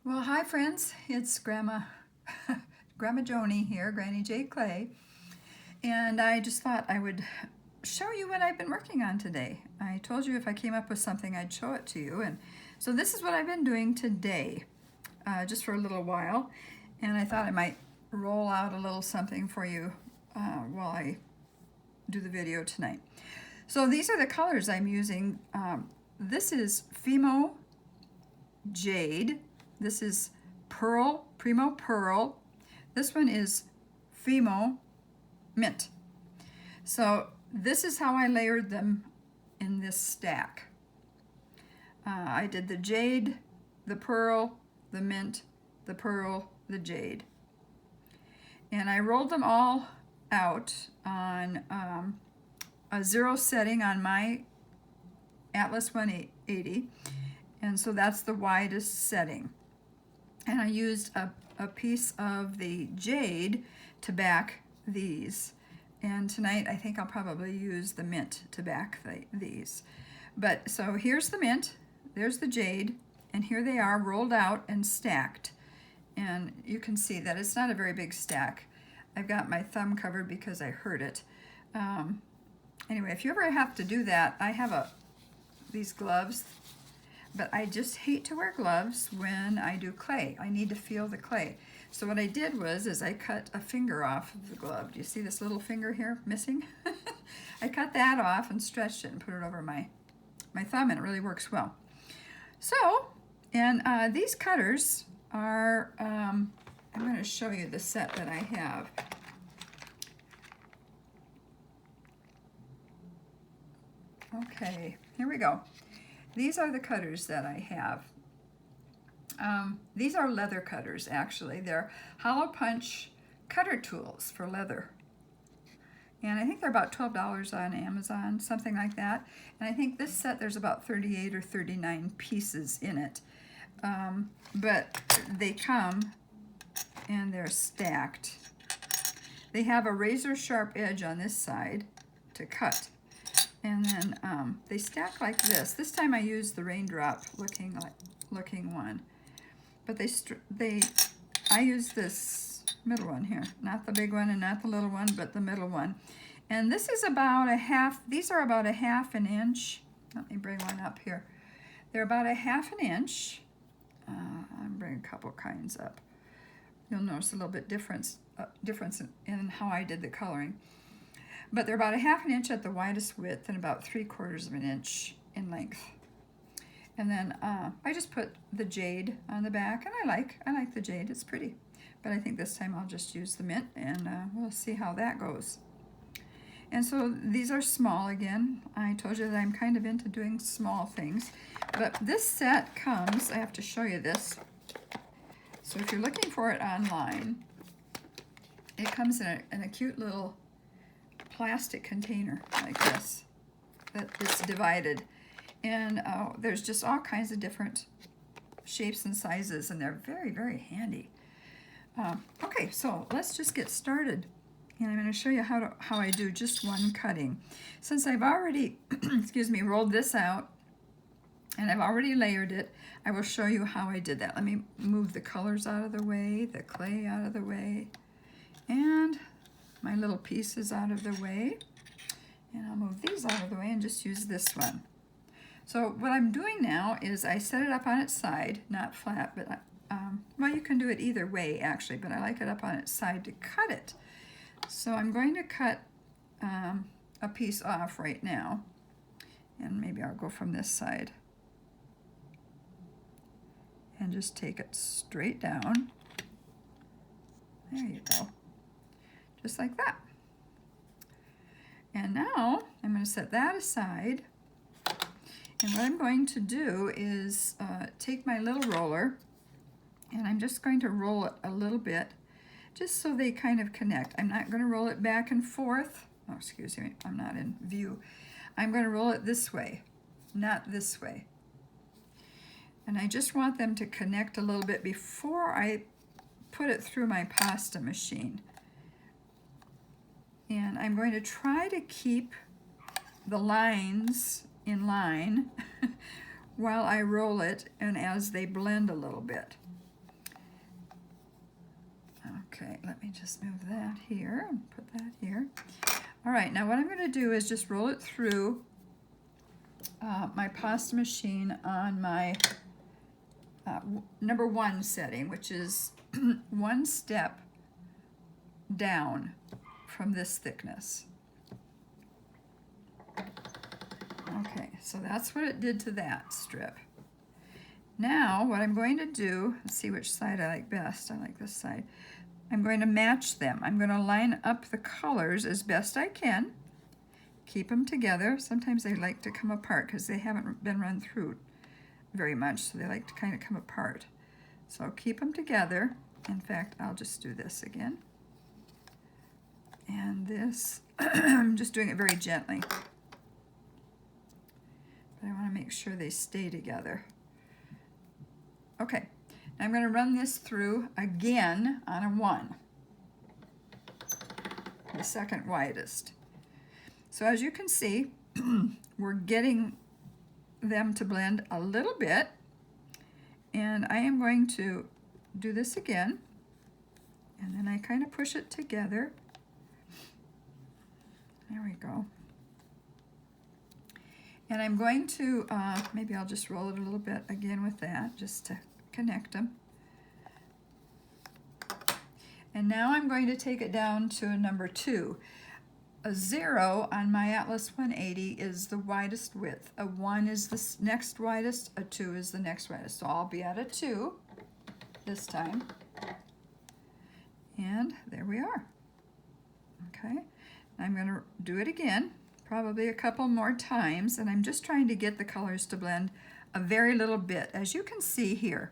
Well, hi friends, it's Grandma Joni here, Granny J Clay, and I just thought I would show you what I've been working on today. I told you if I came up with something I'd show it to you, and so this is what I've been doing today, just for a little while, and I thought I might roll out a little something for you while I do the video tonight. So these are the colors I'm using. This is Fimo Jade. This is Pearl, Premo Pearl. This one is Fimo Mint. So this is how I layered them in this stack. I did the jade, the pearl, the mint, the pearl, the jade. And I rolled them all out on a 0 setting on my Atlas 180. And so that's the widest setting. And I used a piece of the jade to back these. And tonight I think I'll probably use the mint to back these. But so here's the mint, there's the jade, and here they are rolled out and stacked. And you can see that it's not a very big stack. I've got my thumb covered because I hurt it. Anyway, if you ever have to do that, I have these gloves. But I just hate to wear gloves when I do clay. I need to feel the clay. So what I did is I cut a finger off of the glove. Do you see this little finger here missing? I cut that off and stretched it and put it over my thumb, and it really works well. So, and these cutters are, I'm going to show you the set that I have. Okay, here we go. These are the cutters that I have. These are leather cutters, actually. They're hollow punch cutter tools for leather. And I think they're about $12 on Amazon, something like that. And I think this set, there's about 38 or 39 pieces in it. But they come and they're stacked. They have a razor sharp edge on this side to cut. And then they stack like this. This time I used the raindrop looking one, but I used this middle one here, not the big one and not the little one, but the middle one. And this is about a half. These are about a half an inch. Let me bring one up here. They're about a half an inch. I'm bringing a couple kinds up. You'll notice a little bit difference in how I did the coloring. But they're about a half an inch at the widest width and about 3/4 of an inch in length. And then I just put the jade on the back, and I like the jade. It's pretty. But I think this time I'll just use the mint, and we'll see how that goes. And so these are small again. I told you that I'm kind of into doing small things. But this set comes, I have to show you this. So if you're looking for it online, it comes in a cute little plastic container like this that it's divided, and there's just all kinds of different shapes and sizes, and they're very, very handy. Okay, so let's just get started, and I'm going to show you how I do just one cutting. Since I've already excuse me, rolled this out and I've already layered it, I will show you how I did that. Let me move the colors out of the way, the clay out of the way, and my little pieces out of the way, and I'll move these out of the way and just use this one. So what I'm doing now is I set it up on its side, not flat, but well, you can do it either way actually, but I like it up on its side to cut it. So I'm going to cut a piece off right now, and maybe I'll go from this side and just take it straight down. There you go. Just like that. And now I'm going to set that aside, and what I'm going to do is take my little roller, and I'm just going to roll it a little bit just so they kind of connect. I'm not going to roll it back and forth. Oh, excuse me, I'm not in view. I'm going to roll it this way, not this way. And I just want them to connect a little bit before I put it through my pasta machine. And I'm going to try to keep the lines in line while I roll it and as they blend a little bit. Okay, let me just move that here and put that here. All right, now what I'm going to do is just roll it through my pasta machine on my number 1 setting, which is 1 step down from this thickness. Okay, so that's what it did to that strip. Now what I'm going to do, let's see which side I like best. I like this side. I'm going to match them. I'm going to line up the colors as best I can. Keep them together. Sometimes they like to come apart because they haven't been run through very much, so they like to kind of come apart. So keep them together. In fact, I'll just do this again. And this, I'm just doing it very gently. But I want to make sure they stay together. Okay, now I'm going to run this through again on a 1, the second widest. So as you can see, we're getting them to blend a little bit, and I am going to do this again, and then I kind of push it together. There we go. And I'm going to, maybe I'll just roll it a little bit again with that, just to connect them. And now I'm going to take it down to a number 2. A 0 on my Atlas 180 is the widest width. A 1 is the next widest, a 2 is the next widest. So I'll be at a 2 this time. And there we are. Okay, I'm going to do it again, probably a couple more times, and I'm just trying to get the colors to blend a very little bit. As you can see here,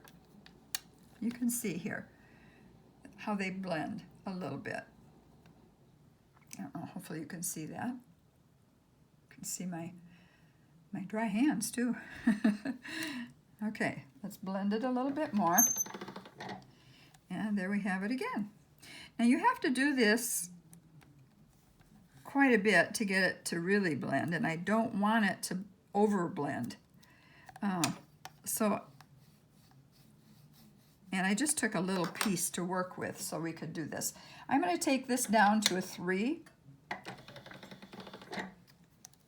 how they blend a little bit. I don't know, hopefully you can see that. You can see my dry hands too. Okay, let's blend it a little bit more. And there we have it again. Now you have to do this quite a bit to get it to really blend, and I don't want it to over blend. And I just took a little piece to work with so we could do this. I'm going to take this down to a 3.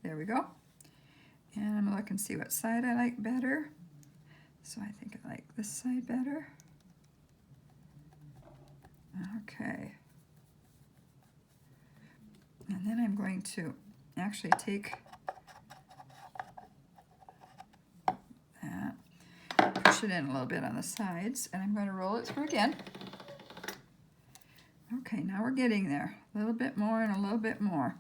There we go. And I'm going to look and see what side I like better. So I think I like this side better. Okay. And then I'm going to actually take that, push it in a little bit on the sides, and I'm going to roll it through again. Okay, now we're getting there. A little bit more and a little bit more.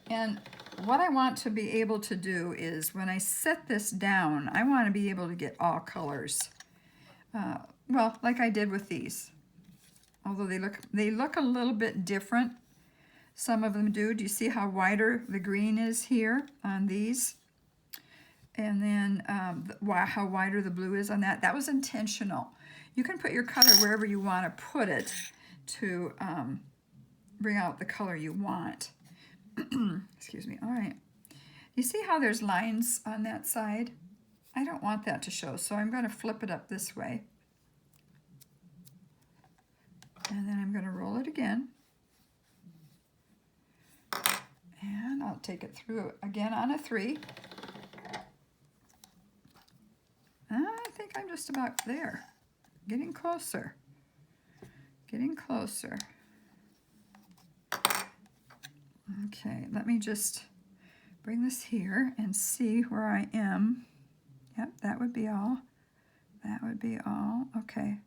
And what I want to be able to do is when I set this down, I want to be able to get all colors. Well, like I did with these. Although they look a little bit different. Some of them do. Do you see how wider the green is here on these? And then how wider the blue is on that. That was intentional. You can put your cutter wherever you want to put it to bring out the color you want. Excuse me. All right. You see how there's lines on that side? I don't want that to show, so I'm going to flip it up this way. And then I'm going to roll it again. And I'll take it through again on a 3. I think I'm just about there. Getting closer. Getting closer. Okay, let me just bring this here and see where I am. Yep, that would be all. That would be all. Okay.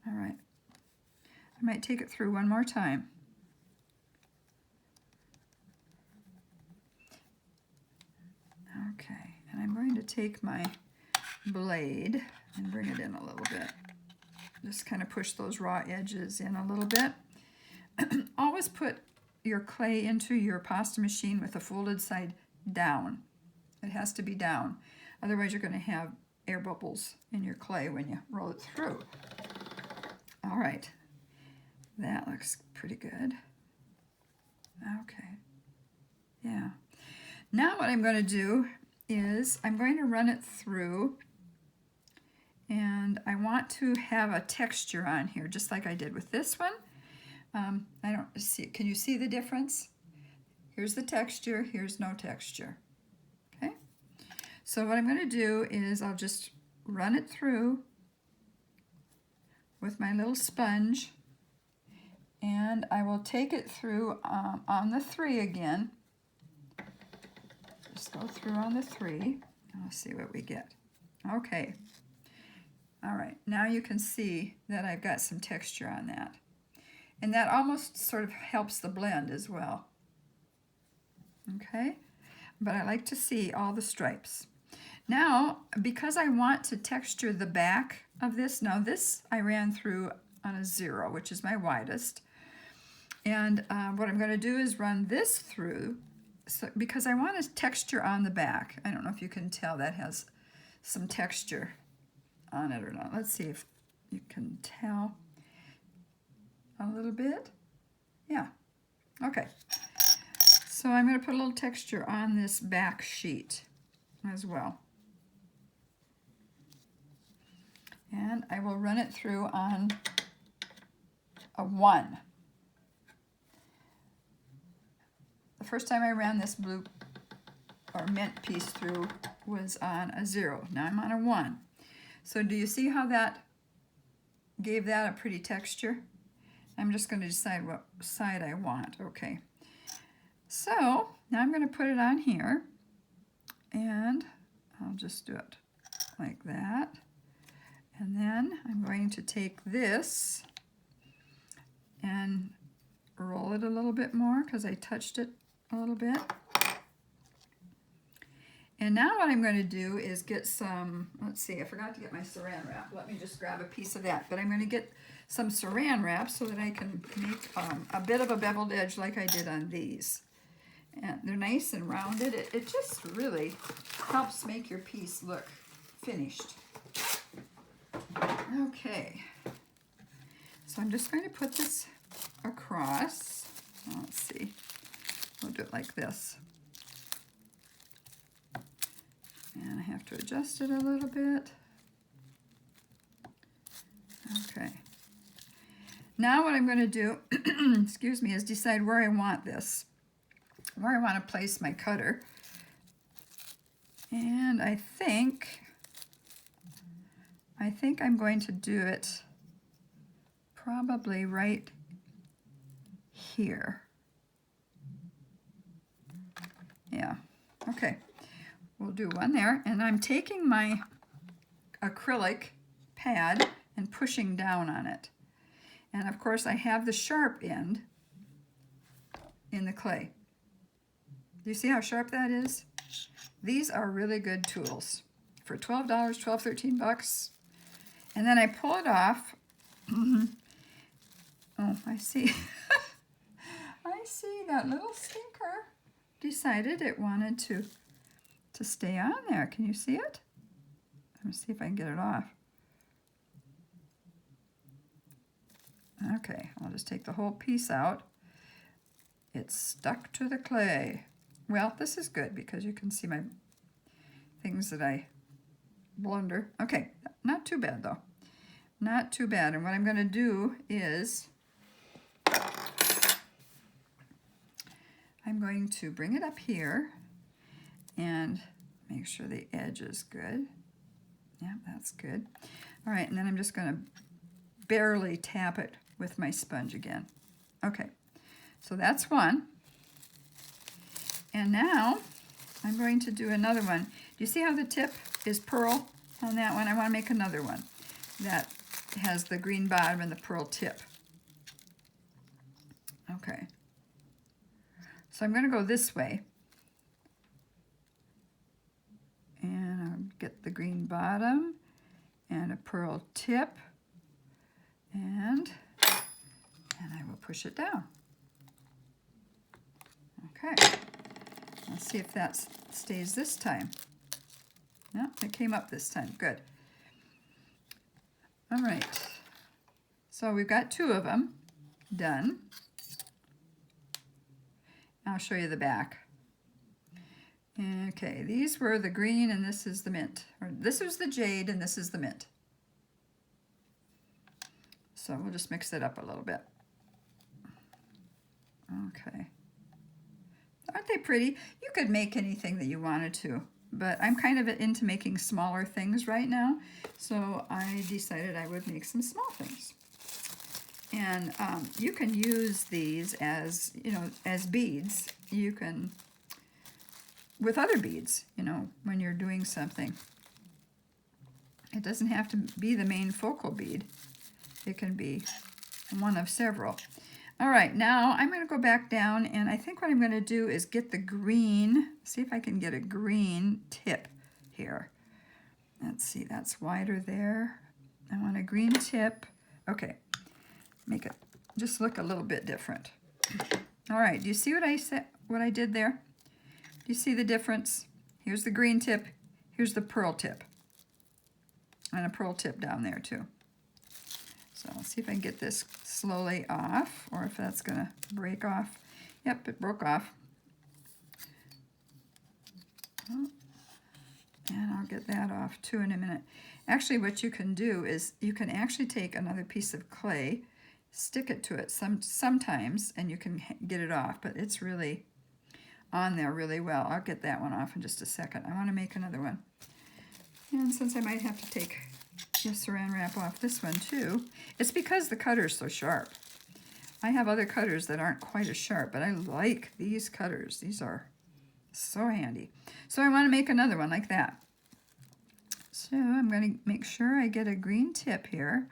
All right. I might take it through one more time. Okay, and I'm going to take my blade and bring it in a little bit. Just kind of push those raw edges in a little bit. Always put your clay into your pasta machine with the folded side down. It has to be down. Otherwise you're going to have air bubbles in your clay when you roll it through. All right, that looks pretty good. Okay, yeah. Now what I'm going to do is I'm going to run it through, and I want to have a texture on here, just like I did with this one. I don't see, can you see the difference? Here's the texture, here's no texture. Okay, so what I'm going to do is I'll just run it through with my little sponge, and I will take it through on the 3 again. Just go through on the 3, and we'll see what we get. Okay, all right, now you can see that I've got some texture on that. And that almost sort of helps the blend as well. Okay, but I like to see all the stripes. Now, because I want to texture the back of this, now this I ran through on a 0, which is my widest. And what I'm going to do is run this through, because I want a texture on the back. I don't know if you can tell that has some texture on it or not. Let's see if you can tell a little bit. Yeah, okay. So I'm going to put a little texture on this back sheet as well. And I will run it through on a 1. The first time I ran this blue or mint piece through was on a 0. Now I'm on a 1. So do you see how that gave that a pretty texture? I'm just going to decide what side I want. Okay. So now I'm going to put it on here, and I'll just do it like that. And then I'm going to take this and roll it a little bit more because I touched it a little bit. And now what I'm going to do is get some, let's see, I forgot to get my saran wrap. Let me just grab a piece of that. But I'm going to get some saran wrap so that I can make a bit of a beveled edge like I did on these. And they're nice and rounded. It just really helps make your piece look finished. Okay. So I'm just going to put this across. Let's see. We'll do it like this. And I have to adjust it a little bit. Okay. Now what I'm going to do, excuse me, is decide where I want this, where I want to place my cutter. And I think I'm going to do it probably right here. Yeah, okay. We'll do one there, and I'm taking my acrylic pad and pushing down on it. And of course I have the sharp end in the clay. Do you see how sharp that is? These are really good tools for $12, $12, 13 bucks. And then I pull it off. Oh, I see. I see that little stinker decided it wanted to stay on there. Can you see it? Let me see if I can get it off. Okay, I'll just take the whole piece out. It's stuck to the clay. Well, this is good because you can see my things that I blunder. Okay, not too bad though. Not too bad. And what I'm going to do is I'm going to bring it up here and make sure the edge is good. Yeah, that's good. All right, and then I'm just going to barely tap it with my sponge again. Okay, so that's one. And now I'm going to do another one. Do you see how the tip is pearl on that one? I want to make another one that has the green bottom and the pearl tip. Okay. So I'm going to go this way. And I'll get the green bottom and a pearl tip. And I will push it down. Okay. Let's see if that stays this time. No, it came up this time. Good. All right. So we've got 2 of them done. I'll show you the back. Okay, these were the green and this is the mint. Or this was the jade and this is the mint. So we'll just mix it up a little bit. Okay. Aren't they pretty? You could make anything that you wanted to, but I'm kind of into making smaller things right now. So I decided I would make some small things. And you can use these as, you know, as beads. You can, with other beads, you know, when you're doing something. It doesn't have to be the main focal bead. It can be one of several. All right, now I'm going to go back down, and I think what I'm going to do is get the green, see if I can get a green tip here. Let's see, that's wider there. I want a green tip. Okay, make it just look a little bit different. All right, do you see what I said? What I did there? Do you see the difference? Here's the green tip. Here's the pearl tip, and a pearl tip down there too. So let's see if I can get this slowly off, or if that's going to break off. Yep, it broke off. Oh, and I'll get that off too in a minute. Actually, what you can do is you can actually take another piece of clay, stick it to it sometimes, and you can get it off, but it's really on there really well. I'll get that one off in just a second. I want to make another one. And since I might have to take the saran wrap off this one too, it's because the cutter's so sharp. I have other cutters that aren't quite as sharp, but I like these cutters. These are so handy. So I want to make another one like that. So I'm going to make sure I get a green tip here,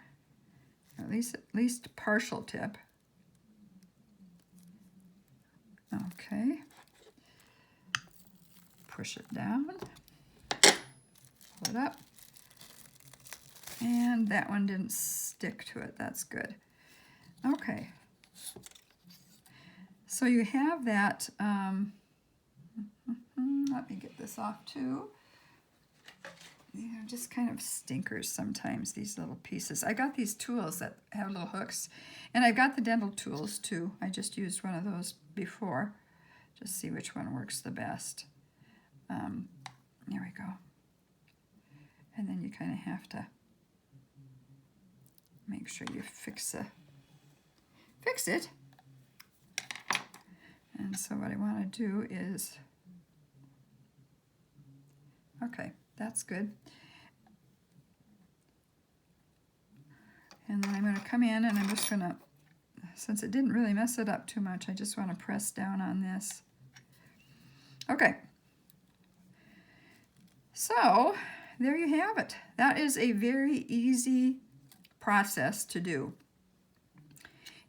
or at least partial tip. Okay. Push it down. Pull it up. And that one didn't stick to it. That's good. Okay. So you have that. Let me get this off too. They're just kind of stinkers sometimes, these little pieces. I got these tools that have little hooks, and I've got the dental tools too. I just used one of those before. Just see which one works the best. There we go. And then you kind of have to make sure you fix it. And so what I want to do is, okay, that's good. And then I'm going to come in and I'm just going to, since it didn't really mess it up too much, I just want to press down on this. Okay. So there you have it. That is a very easy process to do.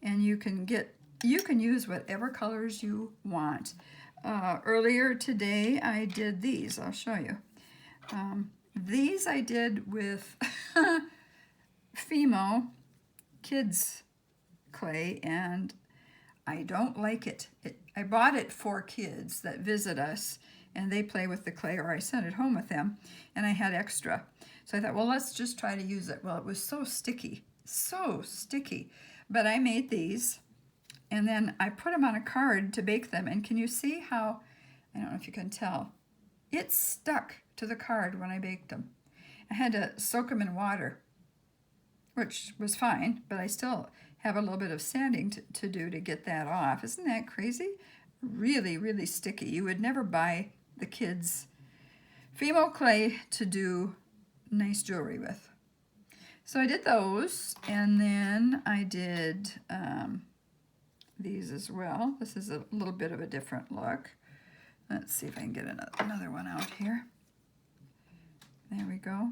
And you can use whatever colors you want. Earlier today I did these. I'll show you. These I did with Fimo kids clay, and I don't like it. I bought it for kids that visit us and they play with the clay, or I sent it home with them, and I had extra. So I thought, well, let's just try to use it. Well, it was so sticky. But I made these, and then I put them on a card to bake them. And can you see how, I don't know if you can tell, it stuck to the card when I baked them. I had to soak them in water, which was fine, but I still have a little bit of sanding to do to get that off. Isn't that crazy? Really, really sticky. You would never buy the kids' Fimo clay to do nice jewelry with. So I did those, and then I did these as well. This is a little bit of a different look. Let's see if I can get another one out here. There we go.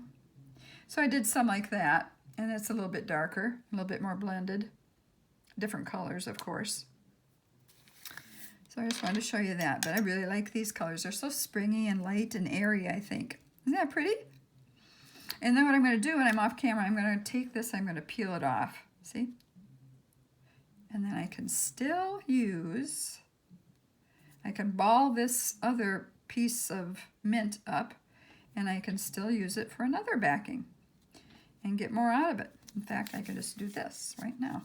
So I did some like that, and it's a little bit darker, a little bit more blended. Different colors, of course. So I just wanted to show you that, but I really like these colors. They're so springy and light and airy, I think. Isn't that pretty? And then what I'm going to do when I'm off camera, I'm going to take this, I'm going to peel it off. See? And then I can still use, I can ball this other piece of mint up, and I can still use it for another backing and get more out of it. In fact, I can just do this right now,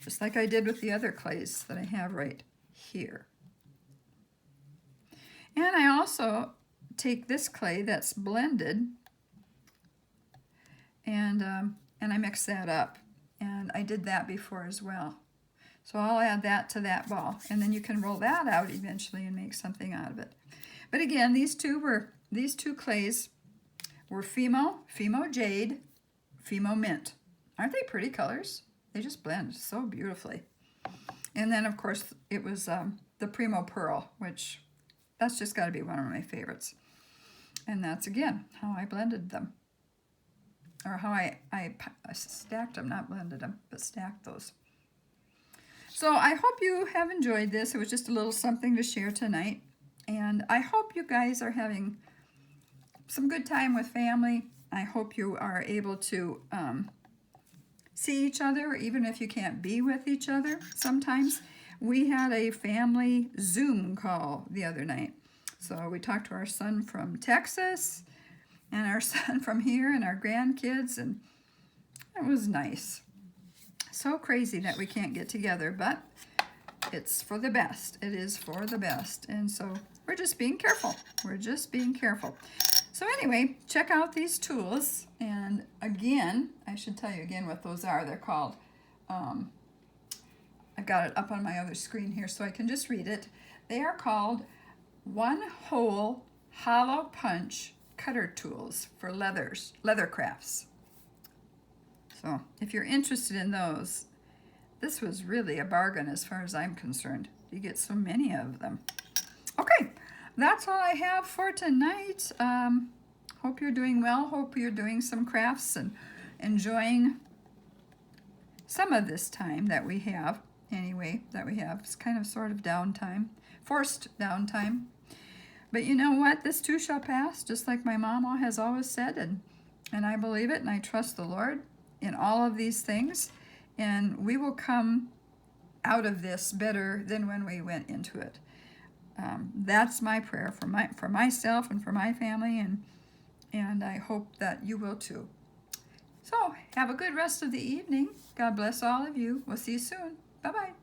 just like I did with the other clays that I have right here. And I also take this clay that's blended, and I mix that up. And I did that before as well. So I'll add that to that ball, and then you can roll that out eventually and make something out of it. But again, these two clays were Fimo Jade, Fimo Mint. Aren't they pretty colors? They just blend so beautifully. And then, of course, it was the Premo Pearl, which that's just got to be one of my favorites. And that's, again, how I blended them. Or how I stacked them, not blended them, but stacked those. So I hope you have enjoyed this. It was just a little something to share tonight. And I hope you guys are having some good time with family. I hope you are able to see each other, even if you can't be with each other sometimes. We had a family Zoom call the other night. So we talked to our son from Texas and our son from here and our grandkids, and it was nice. So crazy that we can't get together, but it's for the best. It is for the best. And so we're just being careful. We're just being careful. So anyway, check out these tools. And again, I should tell you again what those are. They're called, I've got it up on my other screen here so I can just read it. They are called one-hole hollow punch cutter tools for leather crafts. So if you're interested in those, this was really a bargain as far as I'm concerned. You get so many of them. Okay, that's all I have for tonight. Hope you're doing well. Hope you're doing some crafts and enjoying some of this time that we have. Anyway, that we have. It's kind of sort of downtime, forced downtime. But you know what? This too shall pass, just like my mama has always said, and I believe it, and I trust the Lord in all of these things, and we will come out of this better than when we went into it. That's my prayer for myself and for my family, and I hope that you will too. So have a good rest of the evening. God bless all of you. We'll see you soon. Bye-bye.